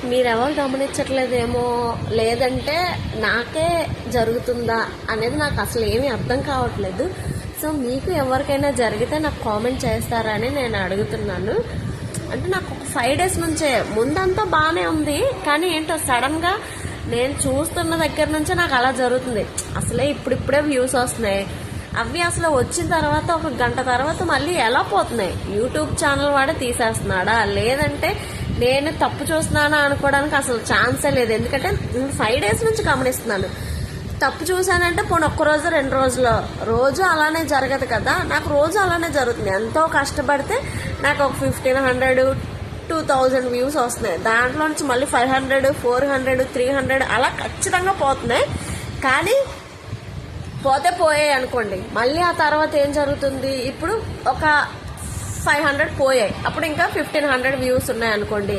మీరెవరు గమనించట్లేదేమో, లేదంటే నాకే జరుగుతుందా అనేది నాకు అసలు ఏమీ అర్థం కావట్లేదు. సో మీకు ఎవరికైనా జరిగితే నాకు కామెంట్ చేస్తారా అని నేను అడుగుతున్నాను. అంటే నాకు ఒక 5 days నుంచే, ముందంతా బాగానే ఉంది, కానీ ఏంటో సడన్గా నేను చూస్తున్న దగ్గర నుంచే నాకు అలా జరుగుతుంది. అసలే ఇప్పుడిప్పుడే వ్యూస్ వస్తున్నాయి, అవి అసలు వచ్చిన తర్వాత ఒక గంట తర్వాత మళ్ళీ ఎలా పోతున్నాయి? యూట్యూబ్ ఛానల్ వాడే తీసేస్తున్నాడా, లేదంటే నేను తప్పు చూస్తున్నానా అనుకోవడానికి అసలు ఛాన్సే లేదు. ఎందుకంటే నేను 5 days నుంచి గమనిస్తున్నాను. తప్పు చూశానంటే పోనీ ఒక్కరోజు 2 రోజులు, రోజు అలానే జరగదు కదా. నాకు రోజు అలానే జరుగుతుంది. ఎంతో కష్టపడితే నాకు ఒక 1500, 2000 వ్యూస్ వస్తున్నాయి. దాంట్లో నుంచి మళ్ళీ 500, 400, 300 అలా ఖచ్చితంగా పోతున్నాయి. కానీ పోతే పోయాయి అనుకోండి, మళ్ళీ ఆ తర్వాత ఏం జరుగుతుంది? ఇప్పుడు ఒక 500 పోయాయి, అప్పుడు ఇంకా 1500 వ్యూస్ ఉన్నాయి అనుకోండి.